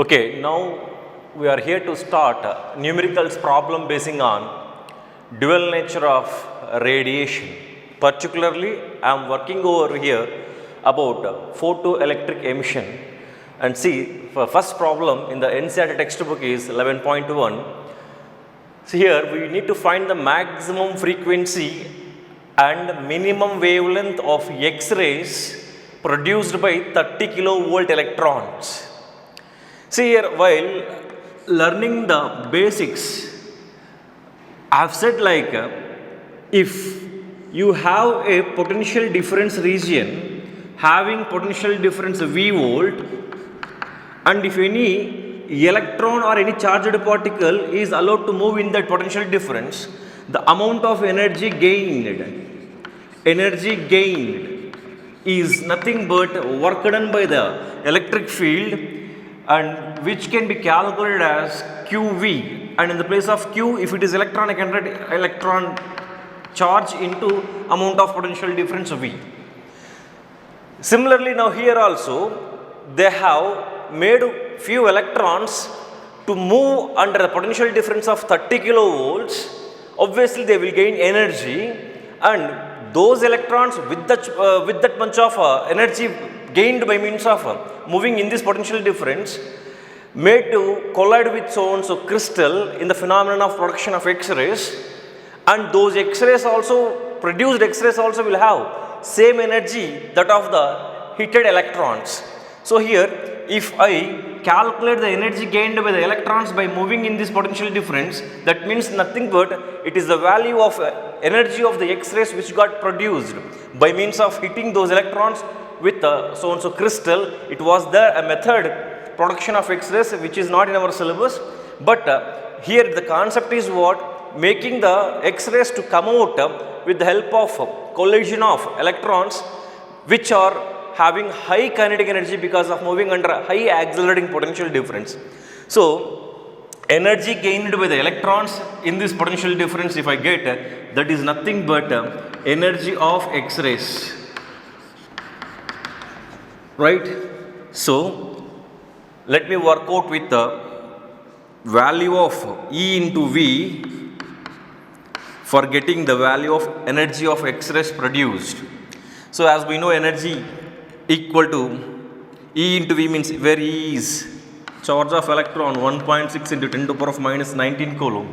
Okay, now we are here to start numericals problem basing on dual nature of radiation. Particularly, I am working over here about photoelectric emission. And see, for first problem in the NCERT textbook is 11.1. So here we need to find the maximum frequency and minimum wavelength of X-rays produced by 30 kilovolt electrons. See here, while learning the basics, I have said like if you have a potential difference region having potential difference V volt, and if any electron or any charged particle is allowed to move in that potential difference, the amount of energy gained is nothing but work done by the electric field, and which can be calculated as QV, and in the place of Q, if it is electron, I can write electron charge into amount of potential difference V. Similarly, now here also they have made few electrons to move under the potential difference of 30 kilovolts. Obviously they will gain energy, and those electrons with that much of energy gained by means of moving in this potential difference made to collide with so and so crystal in the phenomenon of production of X-rays, and those X-rays also, produced X-rays also will have same energy that of the heated electrons. So here, if I calculate the energy gained by the electrons by moving in this potential difference, that means nothing but it is the value of energy of the X-rays which got produced by means of hitting those electrons with so and so crystal. It was there a method production of X-rays which is not in our syllabus, but here the concept is what? Making the X-rays to come out with the help of collision of electrons which are having high kinetic energy because of moving under high accelerating potential difference. So energy gained by the electrons in this potential difference, if I get, that is nothing but energy of X-rays, right? So let me work out with the value of E into V for getting the value of energy of X-rays produced. So as we know, energy equal to E into V means where E is charge of electron 1.6 into 10 to the power of minus 19 coulomb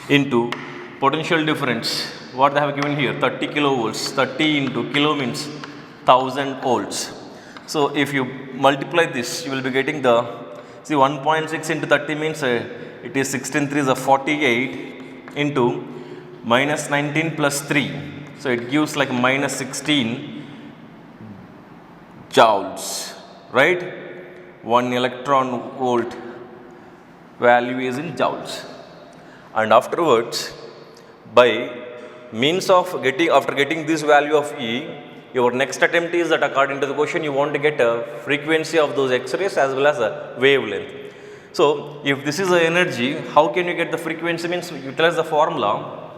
into potential difference, what they have given here, 30 kilovolts. 30 into kilo means 1000 volts. So if you multiply this, you will be getting the, see, 1.6 into 30 means it is 16 3 is a 48 into minus 19 plus 3. So it gives like minus 16 joules, right? 1 electron volt value is in joules. And afterwards, by means of getting, after getting this value of E, your next attempt is that according to the question you want to get a frequency of those X-rays as well as a wavelength. So if this is the energy, how can you get the frequency? Means utilize the formula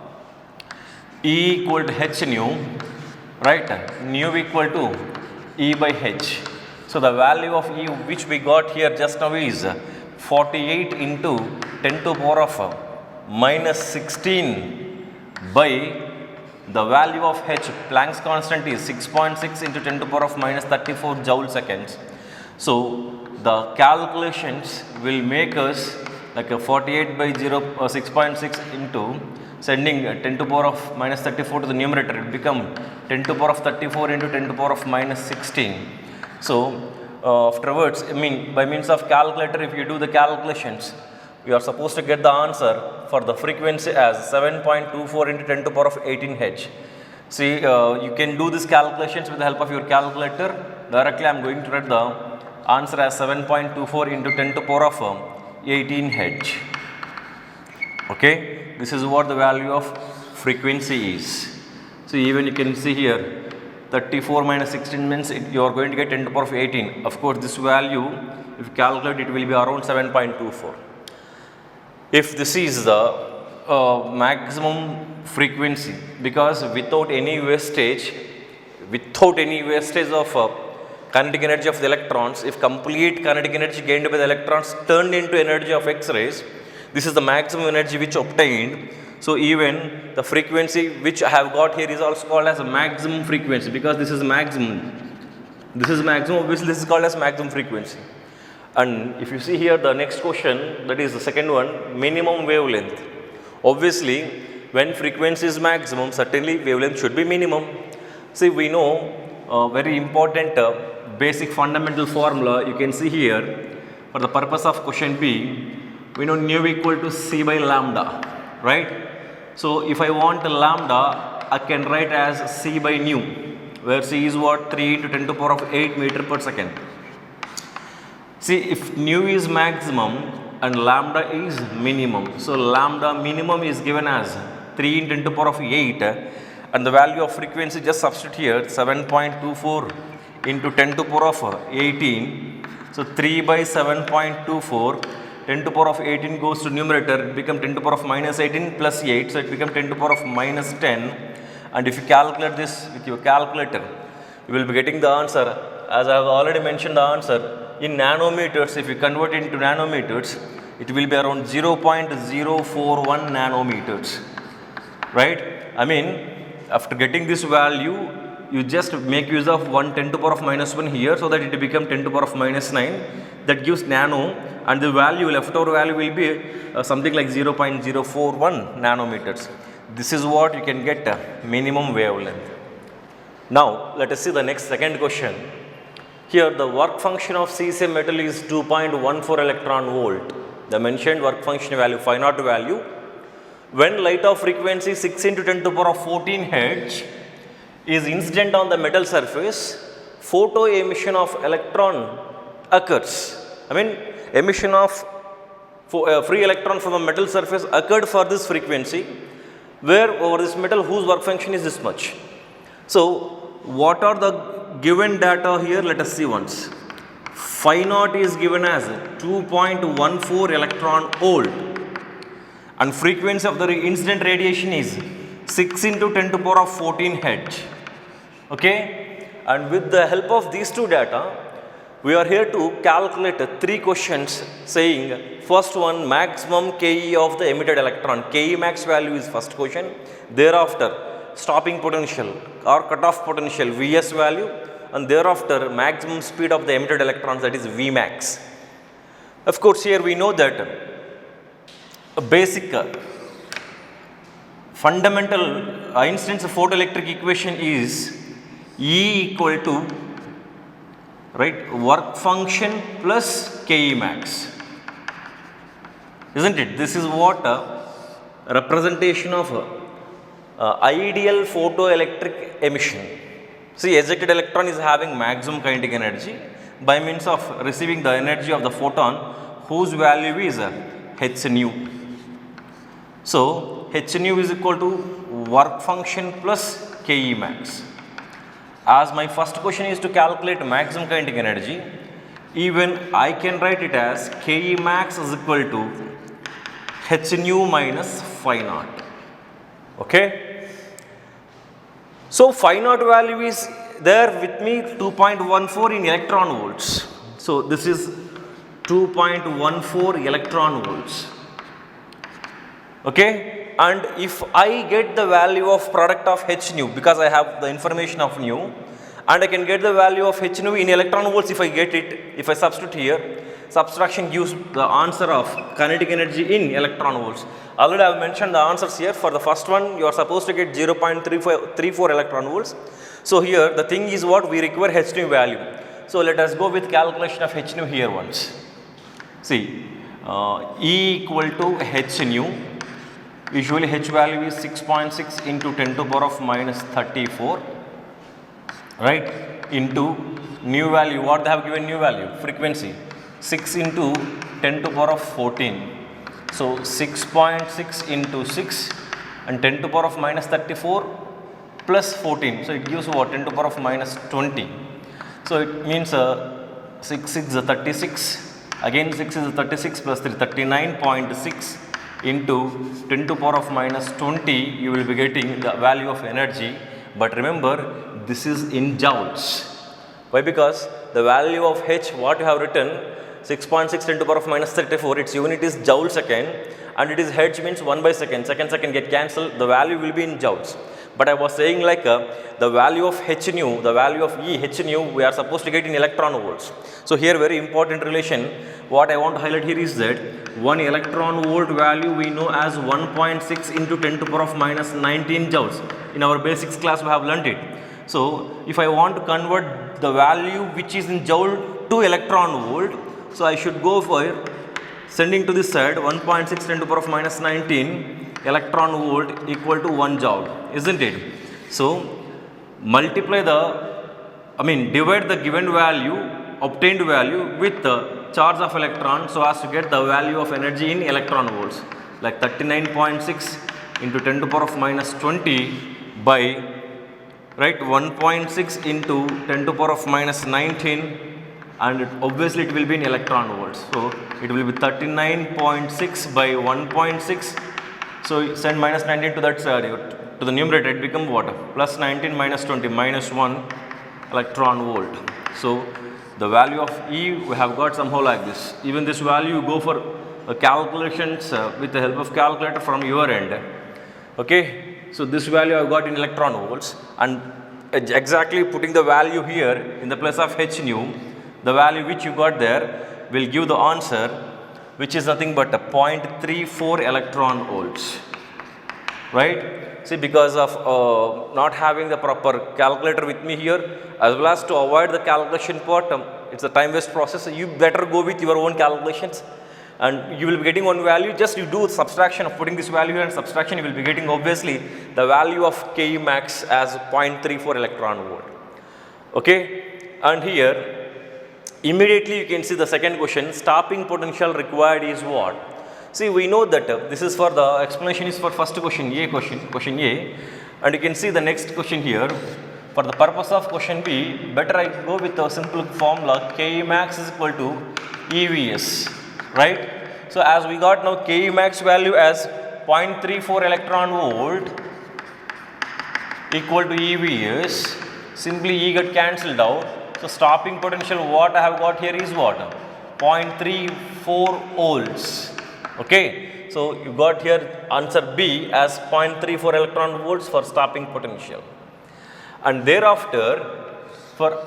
E equal to h nu, right? Nu equal to E by h. So the value of E which we got here just now is 48 into 10 to the power of minus 16 by the value of h, Planck's constant is 6.6 into 10 to the power of minus 34 joule seconds. So the calculations will make us like a 48 by 6.6 into sending 10 to the power of minus 34 to the numerator, it become 10 to the power of 34 into 10 to the power of minus 16. So afterwards, I mean by means of calculator, if you do the calculations, you are supposed to get the answer for the frequency as 7.24 into 10 to the power of 18 H. See, you can do these calculations with the help of your calculator. Directly I am going to write the answer as 7.24 into 10 to the power of 18 H. Okay, this is what the value of frequency is. So even you can see here 34 minus 16 means you are going to get 10 to the power of 18. Of course, this value, if you calculate, it will be around 7.24. If this is the maximum frequency, because without any wastage of kinetic energy of the electrons, if complete kinetic energy gained by the electrons turned into energy of X-rays, this is the maximum energy which obtained. So even the frequency which I have got here is also called as a maximum frequency, because this is maximum. This is maximum, obviously this is called as maximum frequency. And if you see here the next question, that is the second one, minimum wavelength. Obviously when frequency is maximum, certainly wavelength should be minimum. See, we know a very important basic fundamental formula you can see here. For the purpose of question B, we know nu equal to C by lambda, right? So if I want lambda, I can write as C by nu, where C is what? 3 into 10 to the power of 8 meter per second. See, if nu is maximum and lambda is minimum, so lambda minimum is given as 3 into 10 to the power of 8, and the value of frequency just substitute here 7.24 into 10 to the power of 18. So 3 by 7.24, 10 to the power of 18 goes to numerator, it becomes 10 to the power of minus 18 plus 8, so it becomes 10 to the power of minus 10. And if you calculate this with your calculator, you will be getting the answer, as I have already mentioned the answer, in nanometers. If you convert it into nanometers, it will be around 0.041 nanometers, right? I mean, after getting this value, you just make use of 10 to the power of minus 1 here, so that it becomes 10 to the power of minus 9. That gives nano, and the value, leftover value will be something like 0.041 nanometers. This is what you can get minimum wavelength. Now let us see the next second question. Here the work function of cesium metal is 2.14 electron volt. The mentioned work function value, phi naught value, when light of frequency 6 into 10 to the power of 14 Hz is incident on the metal surface, photo emission of electron occurs. I mean, emission of free electron from a metal surface occurred for this frequency, where over this metal whose work function is this much. So what are the given data here? Let us see once. Phi naught is given as 2.14 electron volt, and frequency of the incident radiation is 6 into 10 to the power of 14 Hz. Okay, and with the help of these two data, we are here to calculate 3 questions saying, first one, maximum Ke of the emitted electron. Ke max value is first question. Thereafter, stopping potential or cutoff potential, Vs value, and thereafter maximum speed of the emitted electrons, that is Vmax. Of course, here we know that a basic fundamental Einstein's photoelectric equation is E equal to, right, work function plus Ke max, isn't it? This is what representation of ideal photoelectric emission. See, ejected electron is having maximum kinetic energy by means of receiving the energy of the photon, whose value is h nu. So h nu is equal to work function plus Ke max. As my first question is to calculate maximum kinetic energy, even I can write it as Ke max is equal to h nu minus phi naught. Okay. So phi naught value is there with me, 2.14 in electron volts. So this is 2.14 electron volts. Okay. And if I get the value of product of h nu, because I have the information of nu, and I can get the value of h nu in electron volts, if I get it, if I substitute here, subtraction gives the answer of kinetic energy in electron volts. Already I have mentioned the answers here. For the first one, you are supposed to get 0.34 electron volts. So here the thing is what we require h nu value. So let us go with calculation of h nu here once. See, E equal to h nu. Usually h value is 6.6 into 10 to the power of minus 34, right, into nu value. What they have given nu value? Frequency 6 into 10 to the power of 14. So 6.6 into 6 and 10 to the power of minus 34 plus 14. So it gives what? 10 to the power of minus 20. So it means 6 is 36. Again 6 is 36 plus 3, 39.6 into 10 to the power of minus 20, you will be getting the value of energy. But remember, this is in joules. Why? Because the value of H what you have written 6.6 10 to the power of minus 34, its unit is joule second, and it is H means 1 by second, second get cancelled, the value will be in joules. But I was saying like the value of H nu, the value of E H nu we are supposed to get in electron volts. So here very important relation, what I want to highlight here is that 1 electron volt value we know as 1.6 into 10 to the power of minus 19 joules. In our basics class we have learnt it. So if I want to convert the value which is in joule to electron volt, so I should go for sending to this side 1.6 10 to the power of minus 19 electron volt equal to 1 joule, isn't it? So multiply divide the given value, obtained value with the charge of electron so as to get the value of energy in electron volts, like 39.6 into 10 to the power of minus 20 by 1.6 into 10 to the power of minus 19, and obviously it will be in electron volts. So it will be 39.6 by 1.6. So send minus 19 to that side, to the numerator, it become what? Plus 19 minus 20 minus 1 electron volt. So the value of E we have got somehow like this. Even this value you go for calculations with the help of calculator from your end. Okay, so this value I have got in electron volts, and exactly putting the value here in the place of H nu, the value which you got there will give the answer, which is nothing but a 0.34 electron volts, right? See, because of not having the proper calculator with me here, as well as to avoid the calculation part, it's a time waste process. So you better go with your own calculations, and you will be getting one value. Just you do subtraction of putting this value here and subtraction, you will be getting obviously the value of Ke max as 0.34 electron volt. Okay, and here immediately you can see the second question, stopping potential required is what? See, we know that this is for the explanation is for first question A, and you can see the next question here. For the purpose of question B, better I go with a simple formula, Ke max is equal to EVS, right? So as we got now Ke max value as 0.34 electron volt equal to EVS, simply E got cancelled out. So stopping potential what I have got here is what? 0.34 volts. Okay, so you got here answer B as 0.34 electron volts for stopping potential. And thereafter, for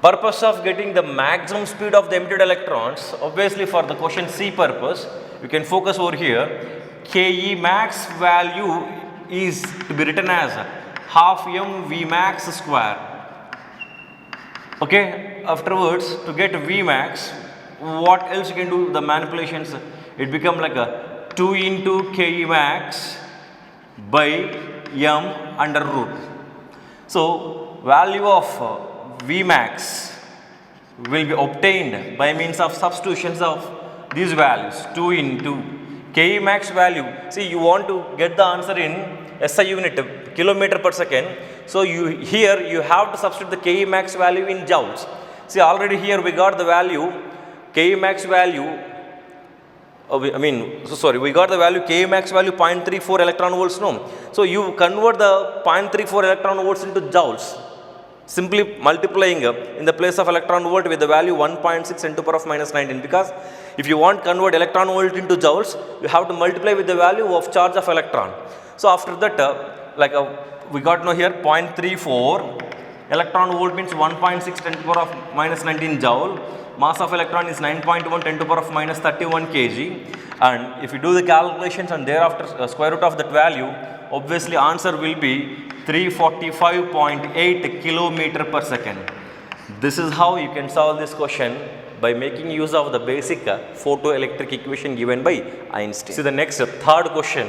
purpose of getting the maximum speed of the emitted electrons, obviously for the question C purpose, you can focus over here. Ke max value is to be written as half m V max square. Okay, afterwards to get V max, what else you can do the manipulations? It become like a 2 into Ke max by m under root. So value of V max will be obtained by means of substitutions of these values, 2 into Ke max value. See, you want to get the answer in SI unit, kilometer per second. So here you have to substitute the Ke max value in joules. See, already here we got the value Ke max value. We got the value Ke max value 0.34 electron volts. No, so you convert the 0.34 electron volts into joules, simply multiplying in the place of electron volt with the value 1.6 10 to the power of minus 19. Because if you want to convert electron volt into joules, you have to multiply with the value of charge of electron. So after that, we got now here 0.34 electron volt means 1.6 10 to the power of minus 19 joule. Mass of electron is 9.1 10 to the power of minus 31 kg. And if you do the calculations and thereafter square root of that value, obviously answer will be 345.8 kilometer per second. This is how you can solve this question by making use of the basic photoelectric equation given by Einstein. See the next third question.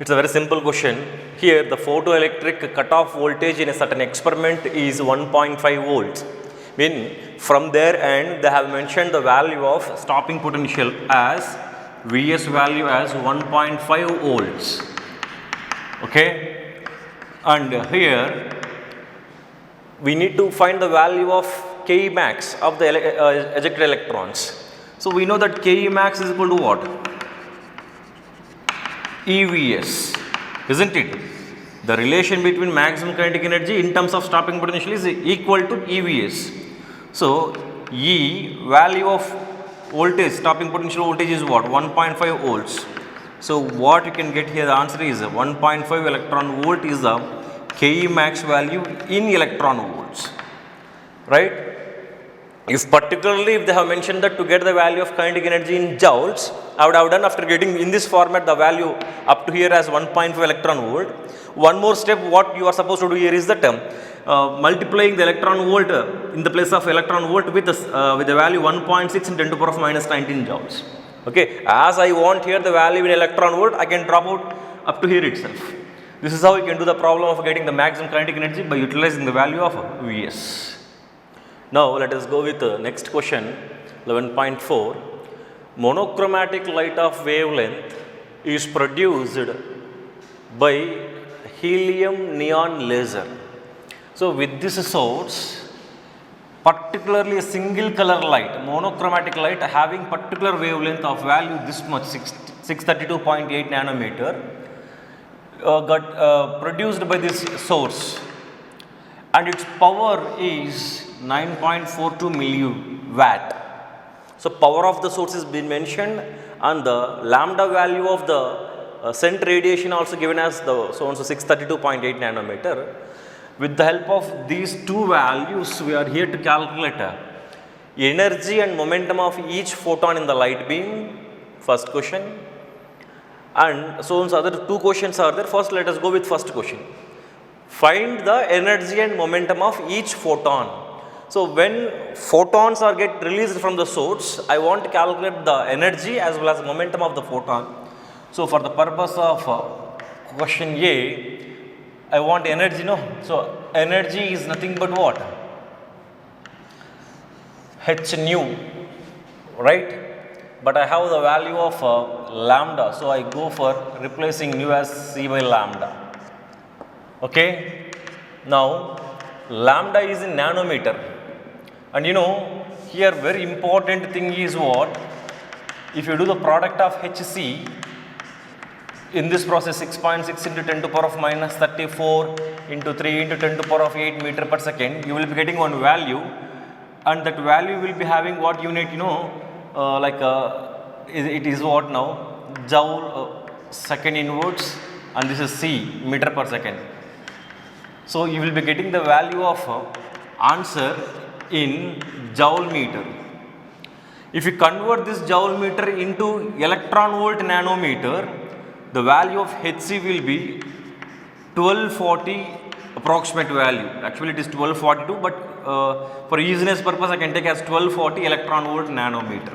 It's a very simple question. Here the photoelectric cutoff voltage in a certain experiment is 1.5 volts. From their end they have mentioned the value of stopping potential as Vs value as 1.5 volts. Okay, and here we need to find the value of Ke max of the ejected electrons. So we know that Ke max is equal to what? EVS, isn't it? The relation between maximum kinetic energy in terms of stopping potential is equal to EVS. So E value of voltage, stopping potential voltage is what? 1.5 volts. So what you can get here, the answer is 1.5 electron volt is the KE max value in electron volts, right? If particularly if they have mentioned that to get the value of kinetic energy in joules, I would have done after getting in this format the value up to here as 1.5 electron volt. One more step what you are supposed to do here is that multiplying the electron volt in the place of electron volt with the value 1.6 in 10 to the power of minus 19 joules. Okay, as I want here the value in electron volt, I can drop out up to here itself. This is how you can do the problem of getting the maximum kinetic energy by utilizing the value of Vs. Now let us go with the next question, 11.4. Monochromatic light of wavelength is produced by helium neon laser. So with this source, particularly a single color light, monochromatic light having particular wavelength of value this much, 632.8 nanometer, got produced by this source, and its power is 9.42 milliwatt. So power of the source is been mentioned, and the lambda value of the sent radiation also given as the so and so 632.8 nanometer. With the help of these two values, we are here to calculate energy and momentum of each photon in the light beam. First question, and so on. So other two questions are there. First, let us go with first question. Find the energy and momentum of each photon. So when photons are get released from the source, I want to calculate the energy as well as momentum of the photon. So for the purpose of question A, I want energy, no? So energy is nothing but what? H nu, right? But I have the value of lambda, so I go for replacing nu as C by lambda. Okay? Now lambda is in nanometer, and you know here very important thing is what? If you do the product of HC in this process, 6.6 into 10 to the power of minus 34 into 3 into 10 to the power of 8 meter per second, you will be getting one value, and that value will be having what unit, you know, it is what now? Joule second inwards, and this is C, meter per second. So you will be getting the value of answer in joule meter. If you convert this joule meter into electron volt nanometer, the value of Hc will be 1240 approximate value. Actually it is 1242, but for easiness purpose I can take as 1240 electron volt nanometer.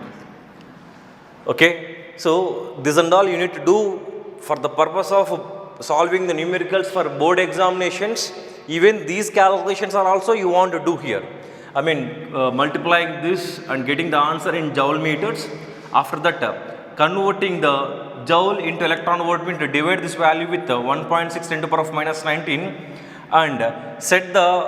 Okay, so this and all you need to do for the purpose of solving the numericals for board examinations. Even these calculations are also you want to do here. I mean multiplying this and getting the answer in joule meters. After that converting the joule into electron volt mean to divide this value with 1.6 10 to the power of minus 19 and set the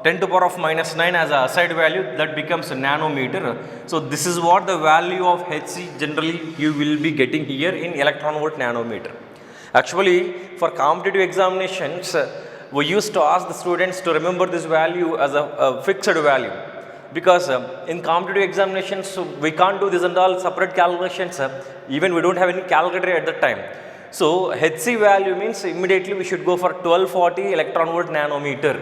10 to the power of minus 9 as a aside value, that becomes a nanometer. So this is what the value of Hc generally you will be getting here in electron volt nanometer. Actually for competitive examinations we used to ask the students to remember this value as a fixed value, because in competitive examinations we can't do this and all separate calculations, even we don't have any calculator at that time. So Hc value means immediately we should go for 1240 electron volt nanometer.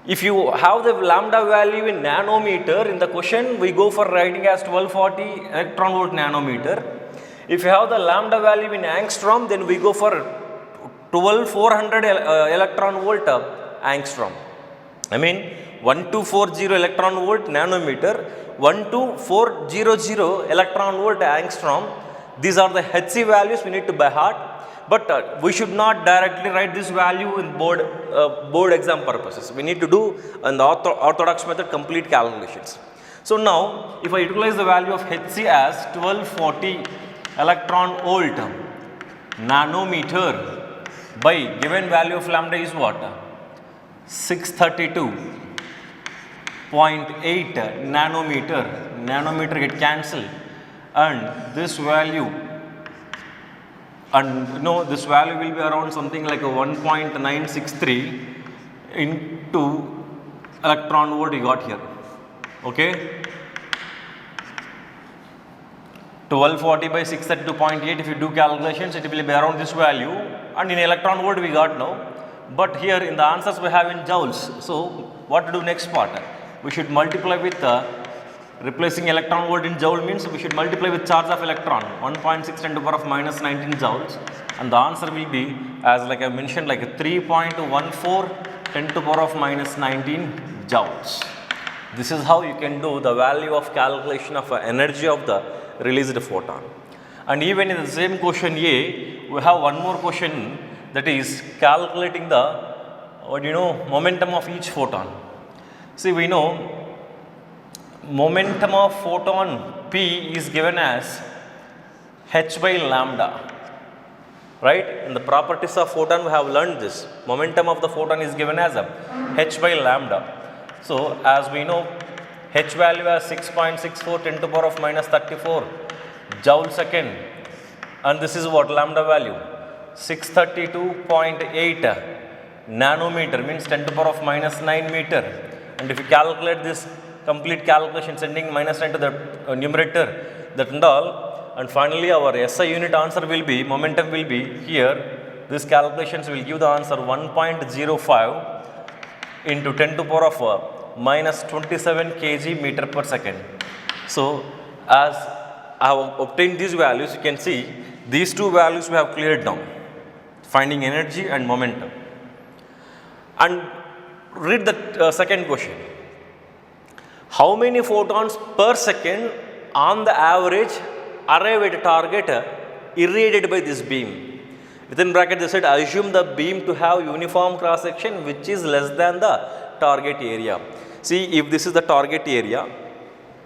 If you have the lambda value in nanometer in the question, we go for writing as 1240 electron volt nanometer. If you have the lambda value in angstrom, then we go for 12400 electron volt angstrom. I mean 1240 electron volt nanometer, 12400 electron volt angstrom. These are the Hc values we need to by heart, but we should not directly write this value in board exam purposes. We need to do in the orthodox method complete calculations. So now if I utilize the value of Hc as 1240 electron volt nanometer by given value of lambda is what? 632.8 nanometer. Nanometer get cancelled, and this value and this value will be around something like a 1.963 into electron volt we got here. Okay, 1240 by 632.8, if you do calculations, it will be around this value, and in electron volt we got now, but here in the answers we have in joules. So what to do next part? We should multiply with replacing electron volt in joule means we should multiply with charge of electron, 1.6 10 to the power of minus 19 joules, and the answer will be, as like I mentioned, like 3.14 10 to the power of minus 19 joules. This is how you can do the value of calculation of energy of the released photon. And even in the same question A, we have one more question, that is calculating the momentum of each photon. See, we know momentum of photon P is given as h by lambda, right? In the properties of photon we have learned this. Momentum of the photon is given as h by lambda. So as we know, h value as 6.64 10 to the power of minus 34 joule second, and this is what lambda value, 632.8 nanometer, means 10 to the power of minus 9 meter. And if you calculate this complete calculation, sending minus 9 to the numerator, that and all, and finally our SI unit answer will be, momentum will be here, these calculations will give the answer 1.05 into 10 to the power of minus 27 kg meter per second. So as I have obtained these values, you can see these two values we have cleared down, finding energy and momentum. And read the second question. How many photons per second on the average arrive at a target irradiated by this beam? Within bracket they said, assume the beam to have uniform cross section which is less than the target area. See, if this is the target area,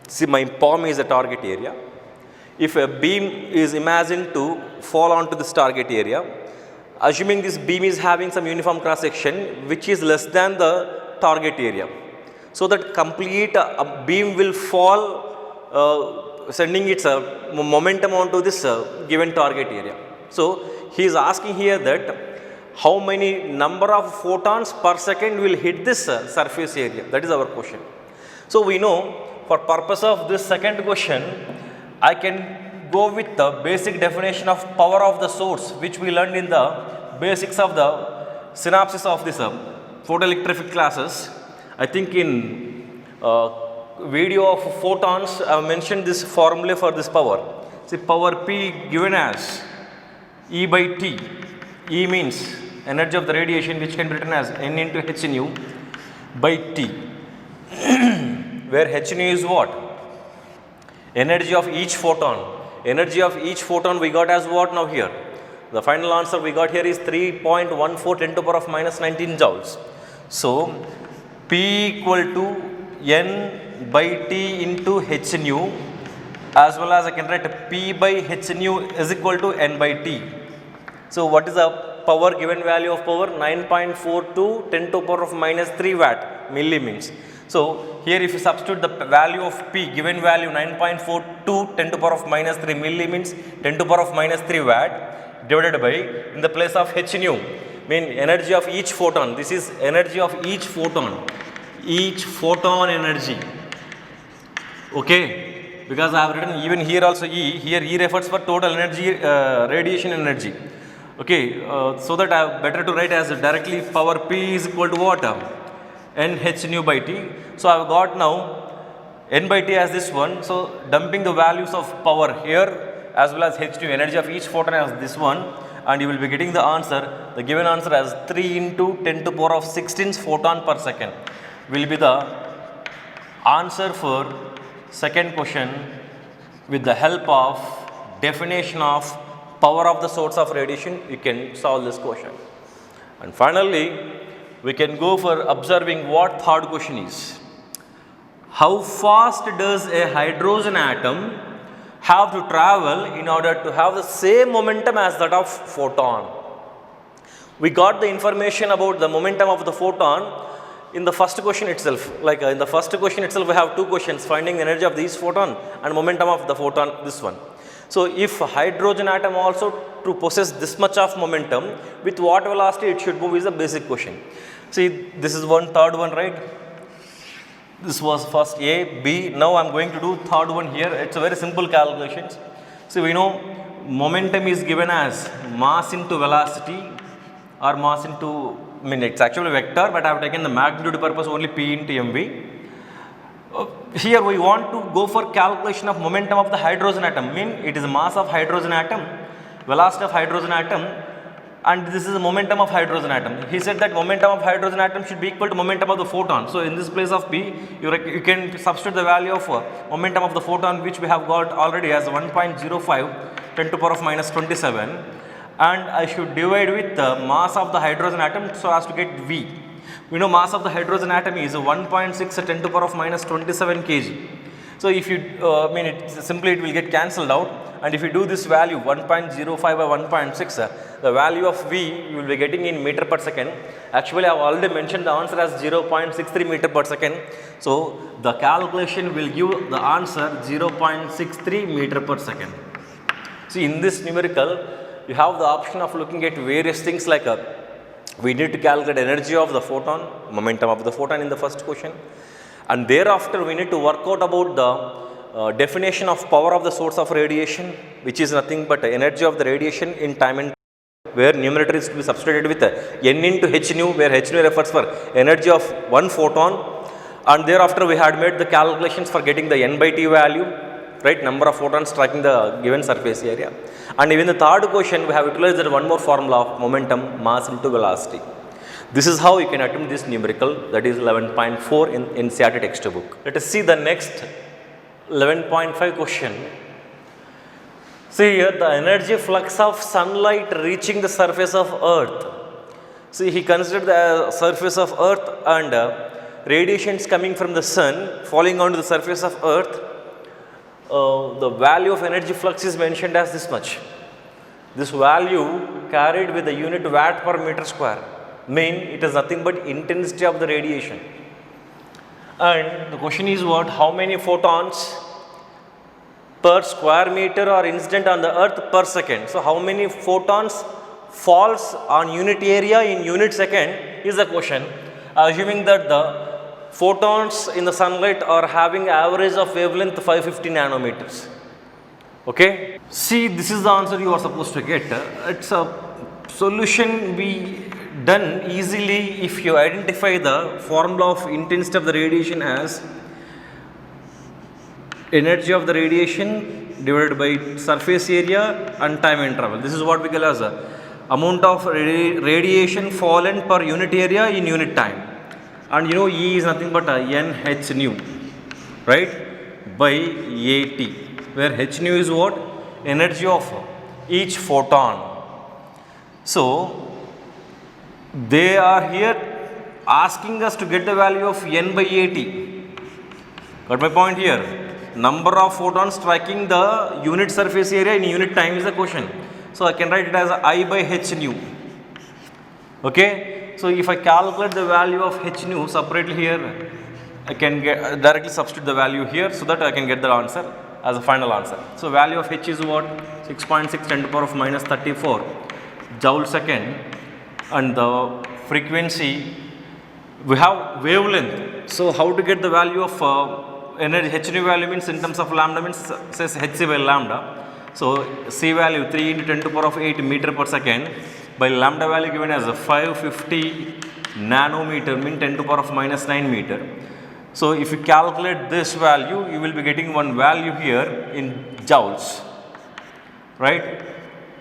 see my palm is the target area. If a beam is imagined to fall onto this target area, assuming this beam is having some uniform cross section which is less than the target area, so that complete beam will fall, sending its momentum onto this given target area. So he is asking here that how many number of photons per second will hit this surface area. That is our question. So we know, for purpose of this second question, I can go with the basic definition of power of the source, which we learned in the basics of the synopsis of this photoelectric classes. I think in video of photons I have mentioned this formula for this power. See, power P given as E by T. E means energy of the radiation, which can be written as N into h nu by T, where h nu is what? Energy of each photon. Energy of each photon we got as what now here? The final answer we got here is 3.14 10 to the power of minus 19 joules. So P equal to N by T into h nu, as well as I can write P by h nu is equal to N by T. So what is the power, given value of power? 9.42 10 to the power of minus 3 watt milli means. So here if you substitute the value of P, given value 9.42 10 to the power of minus 3 milli means 10 to the power of minus 3 watt, divided by, in the place of h nu, mean energy of each photon. This is energy of each photon energy. Okay, because I have written even here also E, here E refers for total energy, radiation energy. Okay, so that I have better to write as directly power P is equal to what? N h nu by T. So I have got now N by T as this one. So dumping the values of power here as well as h nu, energy of each photon as this one, and you will be getting the answer, the given answer as 3 into 10 to the power of 16 photon per second will be the answer for second question with the help of definition of power of the source of radiation. You can solve this question. And finally, we can go for observing what third question is. How fast does a hydrogen atom have to travel in order to have the same momentum as that of photon? We got the information about the momentum of the photon in the first question itself. Like in the first question itself, we have two questions, finding the energy of this photon and momentum of the photon, this one. So if hydrogen atom also to possess this much of momentum, with what velocity it should move is a basic question. See, this is third one, right? This was first A, B. Now I am going to do third one here. It's a very simple calculations. So we know momentum is given as mass into velocity or mass into, it's actually vector, but I have taken the magnitude purpose only P into mv. Here we want to go for calculation of momentum of the hydrogen atom. It is mass of hydrogen atom, velocity of hydrogen atom, and this is the momentum of hydrogen atom. He said that momentum of hydrogen atom should be equal to momentum of the photon. So in this place of P, you can substitute the value of momentum of the photon, which we have got already as 1.05 10 to the power of minus 27, and I should divide with the mass of the hydrogen atom so as to get V. We know mass of the hydrogen atom is 1.6 10 to the power of minus 27 kg. So if you, simply it will get cancelled out, and if you do this value 1.05 by 1.6, the value of V you will be getting in meter per second. Actually I have already mentioned the answer as 0.63 meter per second. So the calculation will give the answer 0.63 meter per second. See, in this numerical, you have the option of looking at various things like we need to calculate energy of the photon, momentum of the photon in the first question, and thereafter we need to work out about the definition of power of the source of radiation, which is nothing but energy of the radiation in time and where numerator is to be substituted with n into h nu, where h nu refers for energy of one photon, and thereafter we had made the calculations for getting the n by t value, right, number of photons striking the given surface area. And even the third question we have utilized that one more formula of momentum, mass into velocity. This is how you can attempt this numerical, that is 11.4 in NCERT textbook. Let us see the next 11.5 question. See here, the energy flux of sunlight reaching the surface of earth. See, he considered the surface of earth and radiations coming from the sun falling onto the surface of earth. The value of energy flux is mentioned as this much. This value carried with the unit watt per meter square, it is nothing but intensity of the radiation. And the question is what? How many photons per square meter are incident on the earth per second? So how many photons falls on unit area in unit second is the question, assuming that the photons in the sunlight are having average of wavelength 550 nanometers. Okay? See, this is the answer you are supposed to get. It's a solution we done easily if you identify the formula of intensity of the radiation as energy of the radiation divided by surface area and time interval. This is what we call as the amount of radiation fallen per unit area in unit time. And E is nothing but NH nu, right, by AT, where H nu is what? Energy of each photon. So they are here asking us to get the value of N by AT. Got my point here? Number of photons striking the unit surface area in unit time is the question. So I can write it as I by H nu. Okay? So if I calculate the value of h nu separately here, I can get directly substitute the value here so that I can get the answer as a final answer. So value of h is what? 6.6 10 to the power of minus 34 joule second, and the frequency, we have wavelength. So how to get the value of energy? H nu value means in terms of lambda means says hc by lambda. So c value 3 into 10 to the power of 8 meter per second. By lambda value given as a 550 nanometer, 10 to the power of minus 9 meter. So if you calculate this value, you will be getting one value here in joules, right?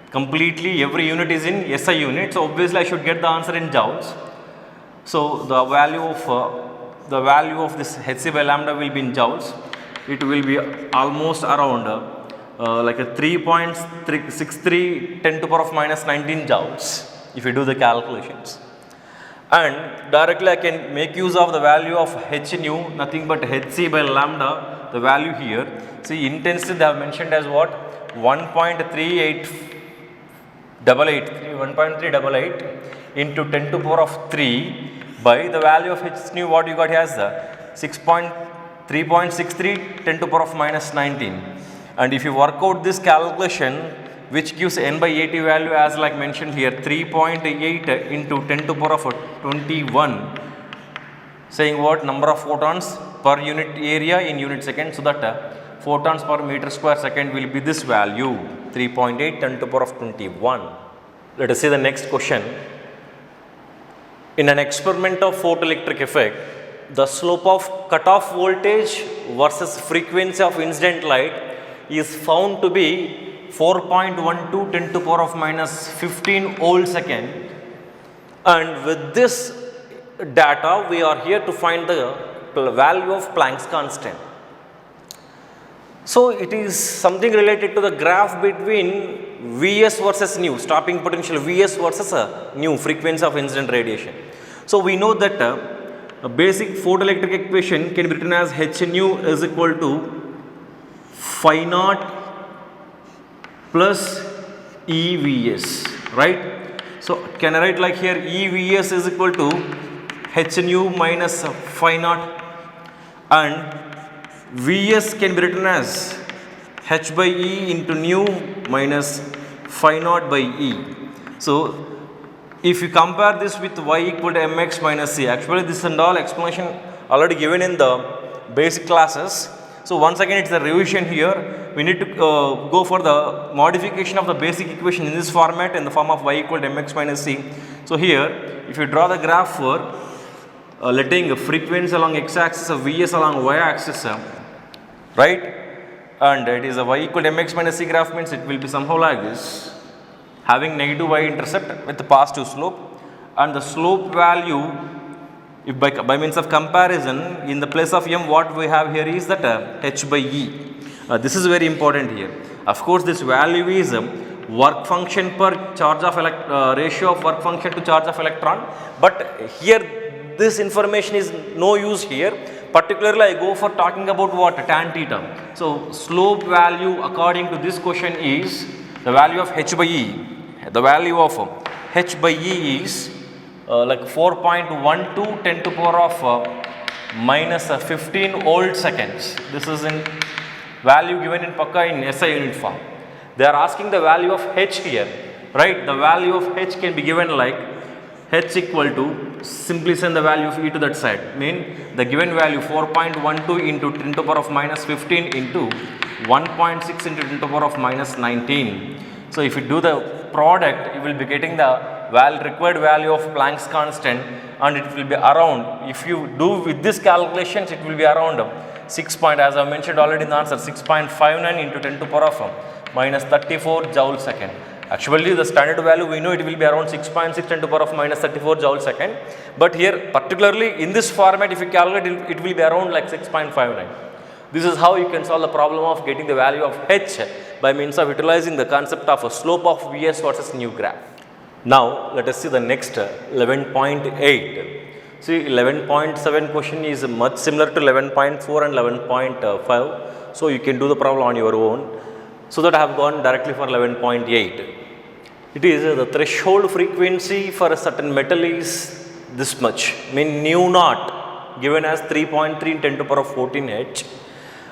Completely every unit is in SI unit, so obviously I should get the answer in joules. So the value of this hc by lambda will be in joules. It will be almost around like a 3.63 10 to the power of minus 19 joules if you do the calculations. And directly I can make use of the value of h nu, nothing but hc by lambda, the value here. See, intensity they have mentioned as what? 1.388 into 10 to the power of 3 by the value of h nu, what you got here as 3.63 10 to the power of minus 19. And if you work out this calculation, which gives n by at value as like mentioned here, 3.8 into 10 to the power of 21, saying what number of photons per unit area in unit second, so that photons per meter square second will be this value, 3.8 10 to the power of 21. Let us see the next question. In an experiment of photoelectric effect, the slope of cutoff voltage versus frequency of incident light is found to be 4.12 10 to the power of minus 15 volt second, and with this data we are here to find the value of Planck's constant. So it is something related to the graph between Vs versus nu, stopping potential Vs versus nu, frequency of incident radiation. So we know that a basic photoelectric equation can be written as h nu is equal to phi naught plus EVs, right? So can I write like here EVs is equal to h nu minus phi naught, and Vs can be written as h by E into nu minus phi naught by E. So if you compare this with y equal to mx minus c, actually this and all explanation already given in the basic classes. So once again it's a revision here. We need to go for the modification of the basic equation in this format in the form of y equal to mx minus c. So here if you draw the graph for letting frequency along x-axis of Vs along y-axis, right, and it is a y equal to mx minus c graph, means it will be somehow like this, having negative y-intercept with positive slope, and the slope value, if by means of comparison, in the place of m what we have here is that h by E. This is very important here. Of course this value is work function per charge of ratio of work function to charge of electron, but here this information is no use here. Particularly I go for talking about what, tan theta. So slope value according to this question is the value of h by E. The value of h by E is like 4.12 10 to the power of minus 15 volt seconds. This is in value given in Pakka in SI unit form. They are asking the value of h here, right? The value of h can be given like h equal to, simply send the value of e to that side, mean the given value 4.12 into 10 to the power of minus 15 into 1.6 into 10 to the power of minus 19. So if you do the product, you will be getting the required value of Planck's constant, and it will be around, if you do with this calculations, it will be around 6 point, as I mentioned already in the answer, 6.59 into 10 to the power of minus 34 joule second. Actually the standard value we know it will be around 6.6 10 to the power of minus 34 joule second, but here particularly in this format if you calculate it will be around like 6.59. This is how you can solve the problem of getting the value of h by means of utilizing the concept of a slope of Vs versus nu graph. Now let us see the next 11.8. See 11.7 question is much similar to 11.4 and 11.5. So you can do the problem on your own. So that I have gone directly for 11.8. It is the threshold frequency for a certain metal is this much, mean nu naught given as 3.3 in 10 to the power of 14 Hz.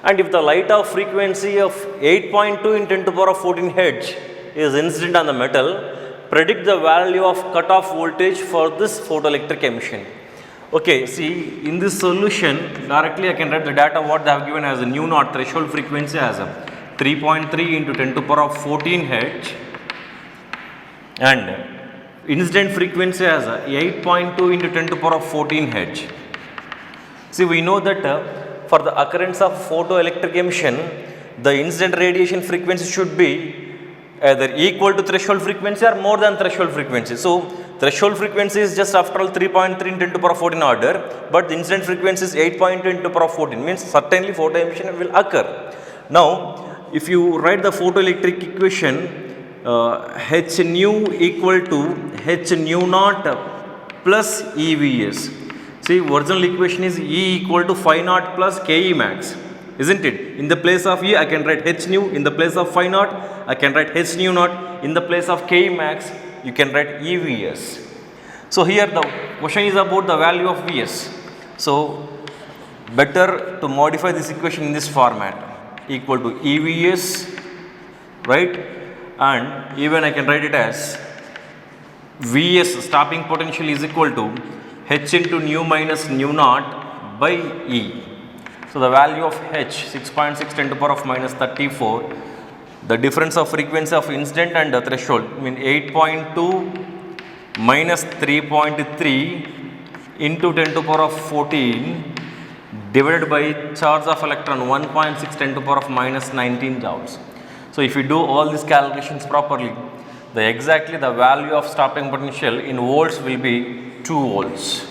And if the light of frequency of 8.2 in 10 to the power of 14 Hz is incident on the metal, predict the value of cutoff voltage for this photoelectric emission. Okay, see in this solution directly I can write the data what they have given as a nu naught threshold frequency as a 3.3 into 10 to the power of 14 Hz, and incident frequency as 8.2 into 10 to the power of 14 Hz. See we know that for the occurrence of photoelectric emission, the incident radiation frequency should be either equal to threshold frequency or more than threshold frequency. So threshold frequency is just after all 3.3 into 10 to the power of 14 order, but the incident frequency is 8.2 into 10 to the power of 14, means certainly photo emission will occur. Now if you write the photoelectric equation, h nu equal to h nu naught plus EVs. See original equation is E equal to phi naught plus Ke max, isn't it? In the place of E I can write h nu, in the place of phi naught I can write h nu naught, in the place of Ke max you can write EVs. So here the question is about the value of Vs. So better to modify this equation in this format. equal to EVS, right? And even I can write it as Vs stopping potential is equal to H into nu minus nu naught by E. So the value of H 6.6 10 to the power of minus 34. The difference of frequency of incident and the threshold, I mean 8.2 minus 3.3 into 10 to the power of 14 divided by charge of electron 1.6 10 to the power of minus 19 joules. So if you do all these calculations properly, exactly the value of stopping potential in volts will be 2 volts.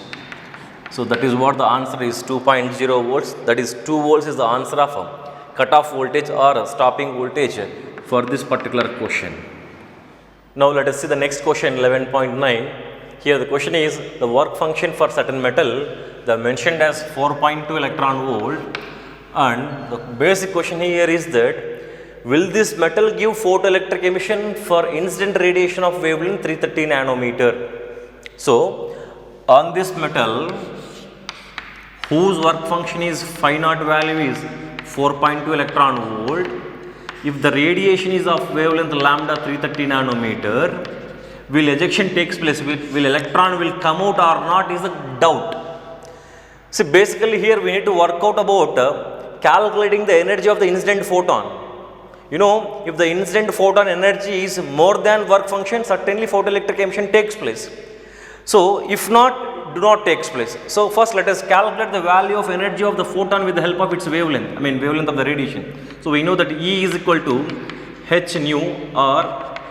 So that is what the answer is, 2.0 volts. That is 2 volts is the answer of cutoff voltage or stopping voltage for this particular question. Now let us see the next question, 11.9. Here the question is the work function for certain metal, they are mentioned as 4.2 electron volt, and the basic question here is that will this metal give photoelectric emission for incident radiation of wavelength 330 nanometer? So on this metal whose work function is phi naught value is 4.2 electron volt, if the radiation is of wavelength lambda 330 nanometer, will ejection takes place, will electron will come out or not is a doubt. See, basically here we need to work out about calculating the energy of the incident photon. You know, if the incident photon energy is more than work function, certainly photoelectric emission takes place. So if not, do not takes place. So first let us calculate the value of energy of the photon with the help of its wavelength, I mean wavelength of the radiation. So we know that E is equal to h nu or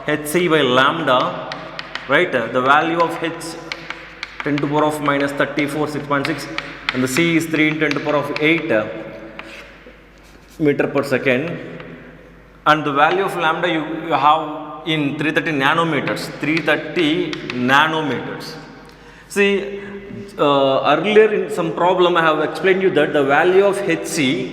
hc by lambda, right? The value of h 10 to the power of minus 34 6.6 and the C is 3 into 10 to the power of 8 meter per second, and the value of lambda you have in 330 nanometers. See, earlier in some problem I have explained you that the value of Hc,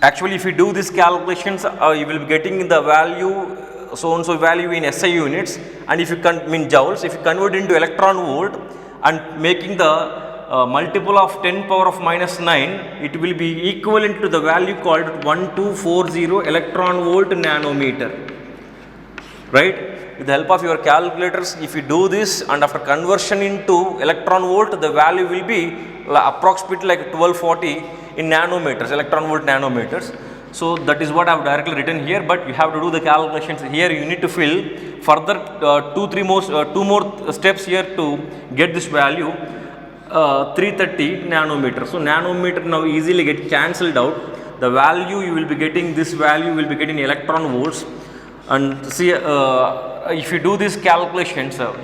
actually if you do these calculations you will be getting the value so and so value in SI units, and if you mean joules, if you convert into electron volt and making the multiple of 10 power of minus 9, it will be equivalent to the value called 1240 electron volt nanometer, right? With the help of your calculators, if you do this and after conversion into electron volt, the value will be approximately like 1240 in nanometers, electron volt nanometers. So that is what I have directly written here, but you have to do the calculations here. You need to fill further 2 more steps here to get this value. 330 nanometer. So nanometer now easily get cancelled out. The value you will be getting, this value will be getting electron volts, and see if you do these calculations 0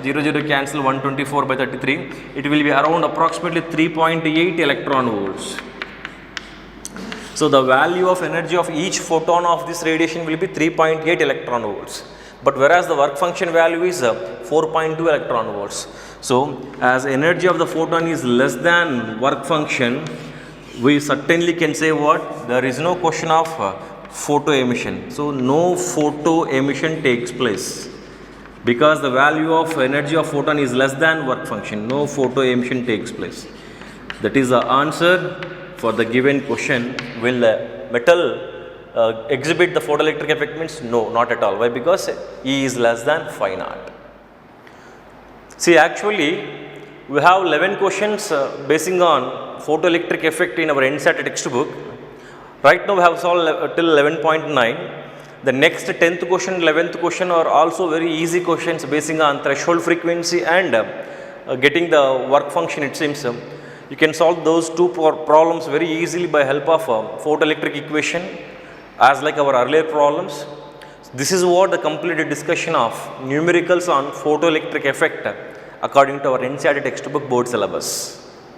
cancel 124 by 33, it will be around approximately 3.8 electron volts. So the value of energy of each photon of this radiation will be 3.8 electron volts, but whereas the work function value is 4.2 electron volts. So as energy of the photon is less than work function, we certainly can say what? There is no question of photo emission. So no photo emission takes place because the value of energy of photon is less than work function. No photo emission takes place. That is the answer for the given question. Will metal exhibit the photoelectric effect? Means no, not at all. Why? Because E is less than phi naught. See, actually we have 11 questions basing on photoelectric effect in our NCERT textbook. Right now we have solved till 11.9. The next 10th question, 11th question are also very easy questions basing on threshold frequency and getting the work function, it seems. You can solve those two problems very easily by help of photoelectric equation as like our earlier problems. This is what the completed discussion of numericals on photoelectric effect according to our NCERT textbook board syllabus.